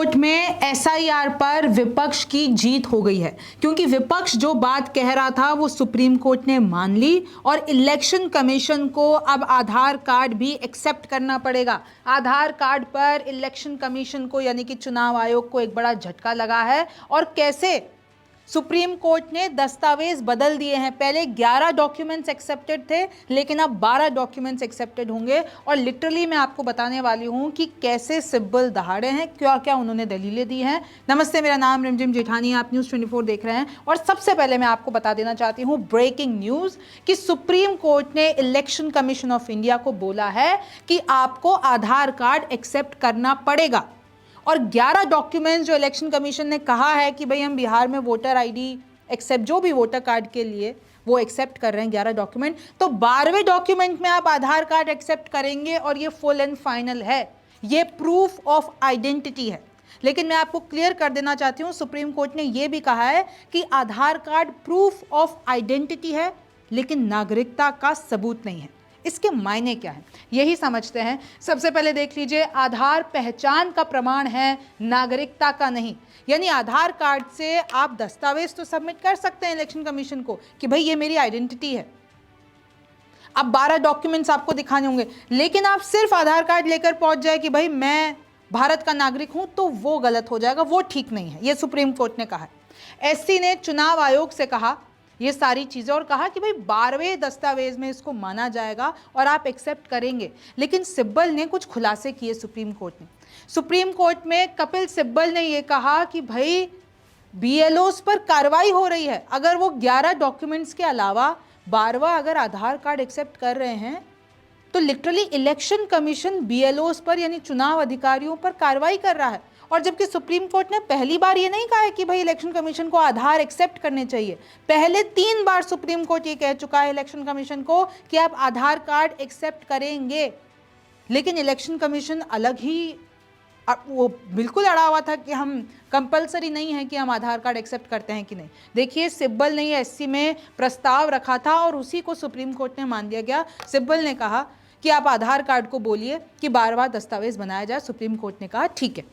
Court में SIR पर विपक्ष की जीत हो गई है, क्योंकि विपक्ष जो बात कह रहा था वो सुप्रीम कोर्ट ने मान ली और इलेक्शन कमीशन को अब आधार कार्ड भी एक्सेप्ट करना पड़ेगा। आधार कार्ड पर इलेक्शन कमीशन को यानी कि चुनाव आयोग को एक बड़ा झटका लगा है। और कैसे सुप्रीम कोर्ट ने दस्तावेज बदल दिए हैं। पहले 11 डॉक्यूमेंट्स एक्सेप्टेड थे, लेकिन अब 12 डॉक्यूमेंट्स एक्सेप्टेड होंगे। और लिटरली मैं आपको बताने वाली हूं कि कैसे सिब्बल दहाड़े हैं, क्या क्या उन्होंने दलीलें दी हैं। नमस्ते, मेरा नाम रिमझिम जेठानी है, आप न्यूज़ 24 देख रहे हैं। और सबसे पहले मैं आपको बता देना चाहती हूं ब्रेकिंग न्यूज़ कि सुप्रीम कोर्ट ने इलेक्शन कमीशन ऑफ इंडिया को बोला है कि आपको आधार कार्ड एक्सेप्ट करना पड़ेगा। और 11 डॉक्यूमेंट्स जो इलेक्शन कमीशन ने कहा है कि भाई हम बिहार में वोटर आईडी एक्सेप्ट जो भी वोटर कार्ड के लिए वो एक्सेप्ट कर रहे हैं 11 डॉक्यूमेंट, तो 12वें डॉक्यूमेंट में आप आधार कार्ड एक्सेप्ट करेंगे और ये फुल एंड फाइनल है, ये प्रूफ ऑफ आइडेंटिटी है। लेकिन मैं आपको क्लियर कर देना चाहती हूँ, सुप्रीम कोर्ट ने यह भी कहा है कि आधार कार्ड प्रूफ ऑफ आइडेंटिटी है, लेकिन नागरिकता का सबूत नहीं है। इसके मायने क्या है, यही समझते हैं। सबसे पहले देख लीजिए, आधार पहचान का प्रमाण है, नागरिकता का नहीं। यानी आधार कार्ड से आप दस्तावेज तो सबमिट कर सकते हैं इलेक्शन कमीशन को कि भाई ये मेरी आइडेंटिटी है। अब 12 डॉक्यूमेंट्स आपको दिखाने होंगे, लेकिन आप सिर्फ आधार कार्ड लेकर पहुंच जाए कि भाई मैं भारत का नागरिक हूं, तो वो गलत हो जाएगा, वो ठीक नहीं है। ये सुप्रीम कोर्ट ने कहा है। एससी ने चुनाव आयोग से कहा ये सारी चीजें और कहा कि भाई 12वें दस्तावेज में इसको माना जाएगा और आप एक्सेप्ट करेंगे। लेकिन सिब्बल ने कुछ खुलासे किए सुप्रीम कोर्ट ने। सुप्रीम कोर्ट में कपिल सिब्बल ने यह कहा कि भाई बीएलओस पर कार्रवाई हो रही है। अगर वो 11 डॉक्यूमेंट्स के अलावा 12वां अगर आधार कार्ड एक्सेप्ट कर रहे हैं, तो लिटरली इलेक्शन कमीशन बीएलओस पर यानी चुनाव अधिकारियों पर कार्रवाई कर रहा है। और जबकि सुप्रीम कोर्ट ने पहली बार ये नहीं कहा है कि भाई इलेक्शन कमीशन को आधार एक्सेप्ट करने चाहिए। पहले 3 बार सुप्रीम कोर्ट ये कह चुका है इलेक्शन कमीशन को कि आप आधार कार्ड एक्सेप्ट करेंगे, लेकिन इलेक्शन कमीशन अलग ही वो बिल्कुल अड़ा हुआ था कि हम कंपलसरी नहीं है कि हम आधार कार्ड एक्सेप्ट करते हैं कि नहीं। देखिए, सिब्बल ने एससी में प्रस्ताव रखा था और उसी को सुप्रीम कोर्ट ने मान लिया गया। सिब्बल ने कहा कि आप आधार कार्ड को बोलिए कि 12वां दस्तावेज बनाया जाए। सुप्रीम कोर्ट ने कहा ठीक है,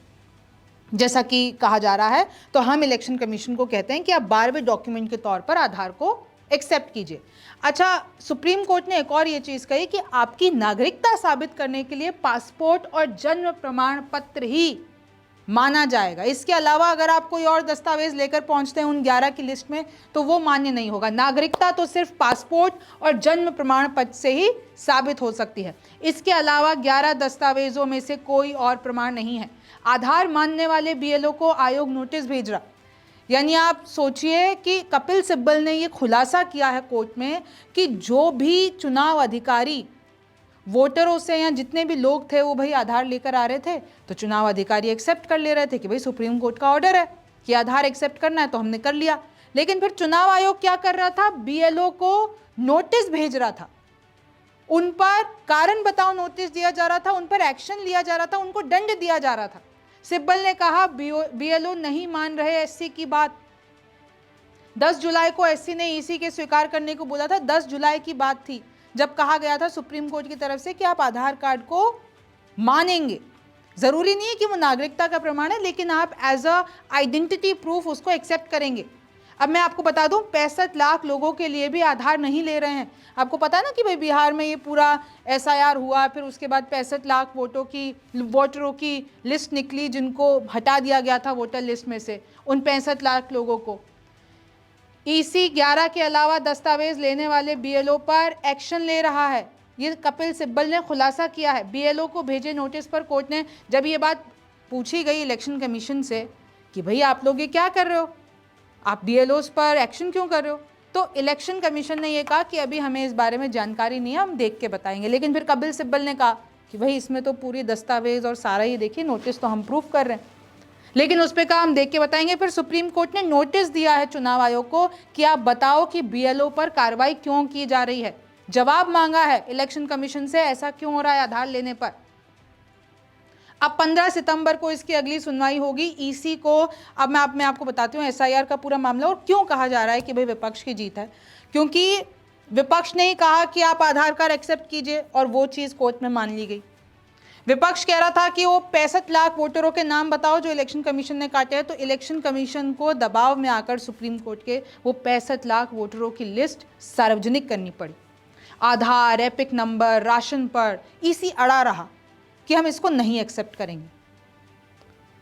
जैसा कि कहा जा रहा है, तो हम इलेक्शन कमीशन को कहते हैं कि आप 12वें डॉक्यूमेंट के तौर पर आधार को एक्सेप्ट कीजिए। अच्छा, सुप्रीम कोर्ट ने एक और ये चीज़ कही कि आपकी नागरिकता साबित करने के लिए पासपोर्ट और जन्म प्रमाण पत्र ही माना जाएगा। इसके अलावा अगर आप कोई और दस्तावेज लेकर पहुंचते हैं उन 11 की लिस्ट में, तो वो मान्य नहीं होगा। नागरिकता तो सिर्फ पासपोर्ट और जन्म प्रमाण पत्र से ही साबित हो सकती है। इसके अलावा 11 दस्तावेजों में से कोई और प्रमाण नहीं है। आधार मानने वाले बीएलओ को आयोग नोटिस भेज रहा। यानी आप सोचिए कि कपिल सिब्बल ने ये खुलासा किया है कोर्ट में कि जो भी चुनाव अधिकारी वोटरों से या जितने भी लोग थे वो भाई आधार लेकर आ रहे थे, तो चुनाव अधिकारी एक्सेप्ट कर ले रहे थे कि भाई सुप्रीम कोर्ट का ऑर्डर है कि आधार एक्सेप्ट करना है, तो हमने कर लिया। लेकिन फिर चुनाव आयोग क्या कर रहा था, बीएलओ को नोटिस भेज रहा था, उन पर कारण बताओ नोटिस दिया जा रहा था, उन पर एक्शन लिया जा रहा था, उनको दंड दिया जा रहा था। सिब्बल ने कहा बीएलओ नहीं मान रहे एससी की बात। 10 जुलाई को एससी ने ईसी के स्वीकार करने को बोला था। 10 जुलाई की बात थी जब कहा गया था सुप्रीम कोर्ट की तरफ से कि आप आधार कार्ड को मानेंगे। जरूरी नहीं है कि वो नागरिकता का प्रमाण है, लेकिन आप एज अ आइडेंटिटी प्रूफ उसको एक्सेप्ट करेंगे। अब मैं आपको बता दूं, 65 लाख लोगों के लिए भी आधार नहीं ले रहे हैं। आपको पता है ना कि भाई बिहार में ये पूरा एसआईआर हुआ, फिर उसके बाद 65 लाख वोटरों की लिस्ट निकली जिनको हटा दिया गया था वोटर लिस्ट में से। उन 65 लाख लोगों को ईसी 11 के अलावा दस्तावेज लेने वाले बीएलओ पर एक्शन ले रहा है। ये कपिल सिब्बल ने खुलासा किया है। बीएलओ को भेजे नोटिस पर कोर्ट ने जब ये बात पूछी गई इलेक्शन कमीशन से कि भाई आप लोग ये क्या कर रहे हो, आप बीएलओस पर एक्शन क्यों कर रहे हो, तो इलेक्शन कमीशन ने यह कहा कि अभी हमें इस बारे में जानकारी नहीं है, हम देख के बताएंगे। लेकिन फिर कपिल सिब्बल ने कहा कि भाई इसमें तो पूरी दस्तावेज और सारा ही देखिए, नोटिस तो हम प्रूफ कर रहे हैं, लेकिन उस पर कहा हम देख के बताएंगे। फिर सुप्रीम कोर्ट ने नोटिस दिया है चुनाव आयोग को कि आप बताओ कि बीएलओ पर कार्रवाई क्यों की जा रही है। जवाब मांगा है इलेक्शन कमीशन से, ऐसा क्यों हो रहा है आधार लेने पर। अब 15 सितंबर को इसकी अगली सुनवाई होगी ईसी को। अब मैं आपको बताती हूँ एसआईआर का पूरा मामला और क्यों कहा जा रहा है कि भाई विपक्ष की जीत है। क्योंकि विपक्ष ने ही कहा कि आप आधार कार्ड एक्सेप्ट कीजिए और वो चीज़ कोर्ट में मान ली गई। विपक्ष कह रहा था कि वो 65 लाख वोटरों के नाम बताओ जो इलेक्शन कमीशन ने काटे हैं, तो इलेक्शन कमीशन को दबाव में आकर सुप्रीम कोर्ट के वो 65 लाख वोटरों की लिस्ट सार्वजनिक करनी पड़ी। आधार, एपिक नंबर, राशन पर ईसी अड़ा रहा कि हम इसको नहीं एक्सेप्ट करेंगे।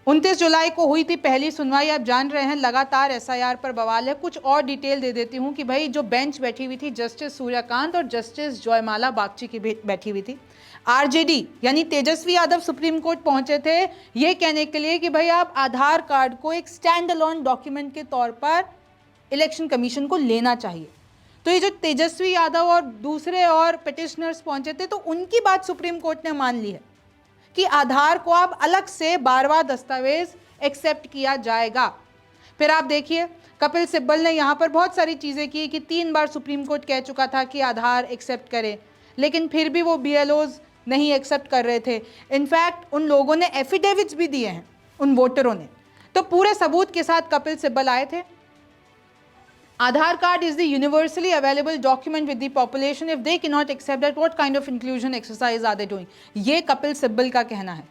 29 जुलाई को हुई थी पहली सुनवाई। आप जान रहे हैं लगातार एसआईआर पर बवाल है। कुछ और डिटेल दे देती हूँ कि भाई जो बेंच बैठी हुई थी जस्टिस सूर्यकांत और जस्टिस जयमाला बागची की बैठी हुई थी। आरजेडी यानी तेजस्वी यादव सुप्रीम कोर्ट पहुंचे थे ये कहने के लिए कि भाई आप आधार कार्ड को एक स्टैंड अलोन डॉक्यूमेंट के तौर पर इलेक्शन कमीशन को लेना चाहिए। तो ये जो तेजस्वी यादव और दूसरे और पिटिशनर्स पहुंचे थे तो उनकी बात सुप्रीम कोर्ट ने मान ली है कि आधार को अब अलग से 12वां दस्तावेज एक्सेप्ट किया जाएगा। फिर आप देखिए कपिल सिब्बल ने यहाँ पर बहुत सारी चीज़ें की कि 3 बार सुप्रीम कोर्ट कह चुका था कि आधार एक्सेप्ट करे, लेकिन फिर भी वो BLOs नहीं एक्सेप्ट कर रहे थे। इनफैक्ट उन लोगों ने एफिडेविट्स भी दिए हैं, उन वोटरों ने। तो पूरे सबूत के साथ कपिल सिब्बल आए थे। आधार card is the universally available document with the population. If they cannot accept that, what kind of inclusion exercise are they doing? ये कपिल सिब्बल का कहना है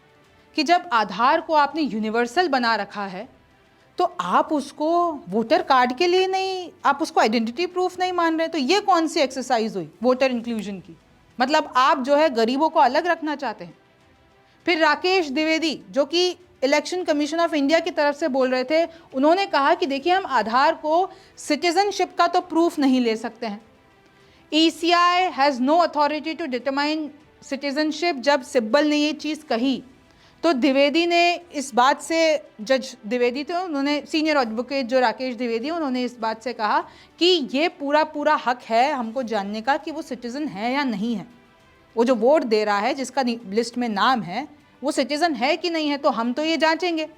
कि जब आधार को आपने यूनिवर्सल बना रखा है तो आप उसको वोटर कार्ड के लिए नहीं, आप उसको आइडेंटिटी प्रूफ नहीं मान रहे। तो ये कौन सी एक्सरसाइज हुई वोटर इंक्लूजन की? मतलब आप जो है गरीबों को अलग रखना चाहते हैं। फिर राकेश द्विवेदी जो कि इलेक्शन कमीशन ऑफ इंडिया की तरफ से बोल रहे थे, उन्होंने कहा कि देखिए हम आधार को सिटीजनशिप का तो प्रूफ नहीं ले सकते हैं। ECI has no authority to determine citizenship. जब सिब्बल ने ये चीज़ कही तो द्विवेदी ने इस बात से, जज द्विवेदी थे, उन्होंने सीनियर एडवोकेट जो राकेश द्विवेदी, उन्होंने इस बात से कहा कि ये पूरा हक है हमको जानने का कि वो सिटीज़न है या नहीं है। वो जो वोट दे रहा है जिसका लिस्ट में नाम है वो सिटीजन है कि नहीं है, तो हम तो ये जांचेंगे।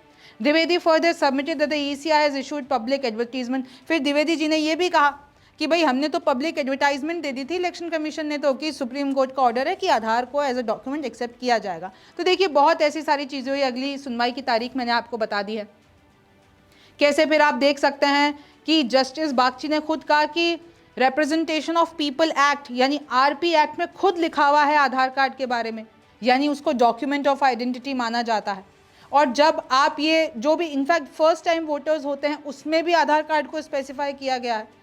Dwivedi further submitted that the ECI has issued public advertisement. फिर द्विवेदी जी ने ये भी कहा कि भाई हमने तो पब्लिक एडवर्टाइजमेंट दे दी थी इलेक्शन कमीशन ने तो कि सुप्रीम कोर्ट का ऑर्डर है कि आधार को एज अ डॉक्यूमेंट एक्सेप्ट किया जाएगा। तो देखिए बहुत ऐसी सारी चीज़ें हुई। अगली सुनवाई की तारीख मैंने आपको बता दी है। कैसे फिर आप देख सकते हैं कि जस्टिस बागची ने खुद कहा कि रिप्रेजेंटेशन ऑफ पीपल एक्ट यानी RP एक्ट में खुद लिखा हुआ है आधार कार्ड के बारे में, यानी उसको डॉक्यूमेंट ऑफ आइडेंटिटी माना जाता है। और जब आप ये जो भी इनफैक्ट फर्स्ट टाइम वोटर्स होते हैं उसमें भी आधार कार्ड को स्पेसिफाई किया गया है।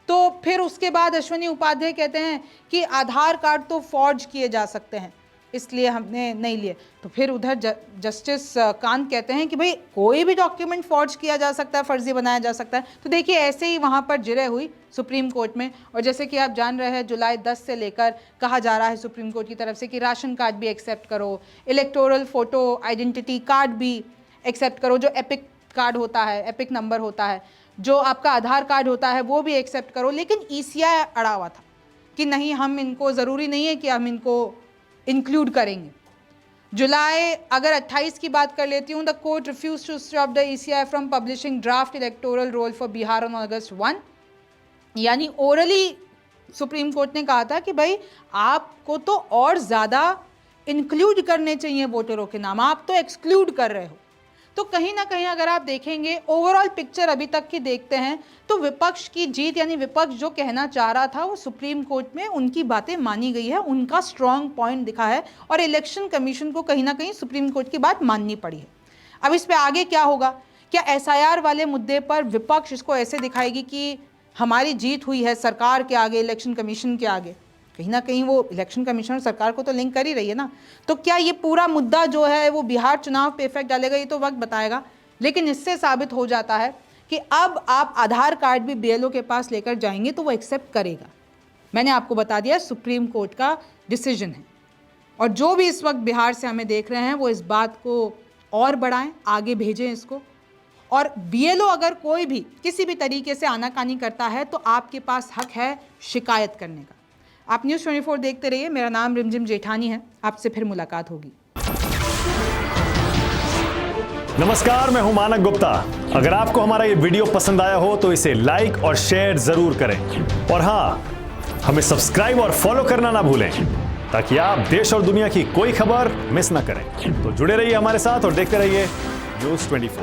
तो फिर उसके बाद अश्वनी उपाध्याय कहते हैं कि आधार कार्ड तो फॉर्ज किए जा सकते हैं, इसलिए हमने नहीं लिए। तो फिर उधर जस्टिस कांत कहते हैं कि भाई कोई भी डॉक्यूमेंट फॉर्ज किया जा सकता है, फर्जी बनाया जा सकता है। तो देखिए ऐसे ही वहाँ पर जिरह हुई सुप्रीम कोर्ट में। और जैसे कि आप जान रहे हैं जुलाई 10 से लेकर कहा जा रहा है सुप्रीम कोर्ट की तरफ से कि राशन कार्ड भी एक्सेप्ट करो, इलेक्टोरल फोटो आइडेंटिटी कार्ड भी एक्सेप्ट करो, जो एपिक कार्ड होता है, एपिक नंबर होता है, जो आपका आधार कार्ड होता है वो भी एक्सेप्ट करो। लेकिन ECI अड़ा हुआ था कि नहीं, हम इनको ज़रूरी नहीं है कि हम इनको इंक्लूड करेंगे। जुलाई अगर 28 की बात कर लेती हूँ, the court refuse to stop the ECI from publishing draft electoral roll for Bihar on August 1। यानी ओरली सुप्रीम कोर्ट ने कहा था कि भाई आपको तो और ज़्यादा इंक्लूड करने चाहिए वोटरों के नाम, आप तो एक्सक्लूड कर रहे हो। तो कहीं ना कहीं अगर आप देखेंगे ओवरऑल पिक्चर अभी तक की देखते हैं तो विपक्ष की जीत, यानी विपक्ष जो कहना चाह रहा था वो सुप्रीम कोर्ट में उनकी बातें मानी गई है, उनका स्ट्रॉन्ग पॉइंट दिखा है और इलेक्शन कमीशन को कहीं ना कहीं सुप्रीम कोर्ट की बात माननी पड़ी है। अब इस पर आगे क्या होगा? क्या SIR वाले मुद्दे पर विपक्ष इसको ऐसे दिखाएगी कि हमारी जीत हुई है सरकार के आगे, इलेक्शन कमीशन के आगे? कहीं ना कहीं वो इलेक्शन कमीशन सरकार को तो लिंक कर ही रही है ना। तो क्या ये पूरा मुद्दा जो है वो बिहार चुनाव पे इफेक्ट डालेगा? ये तो वक्त बताएगा। लेकिन इससे साबित हो जाता है कि अब आप आधार कार्ड भी BLO के पास लेकर जाएंगे तो वो एक्सेप्ट करेगा। मैंने आपको बता दिया सुप्रीम कोर्ट का डिसीजन है। और जो भी इस वक्त बिहार से हमें देख रहे हैं वो इस बात को और बढ़ाएं, आगे भेजें इसको। और BLO अगर कोई भी किसी भी तरीके से आनाकानी करता है तो आपके पास हक है शिकायत करने का। आप न्यूज़ 24 देखते रहिए। मेरा नाम रिमझिम जेठानी है। आपसे फिर मुलाकात होगी। नमस्कार, मैं हूं मानक गुप्ता। अगर आपको हमारा ये वीडियो पसंद आया हो तो इसे लाइक और शेयर जरूर करें। और हाँ, हमें सब्सक्राइब और फॉलो करना ना भूलें ताकि आप देश और दुनिया की कोई खबर मिस ना करें। तो जुड़े रहिए हमारे साथ और देखते रहिए न्यूज़ 24।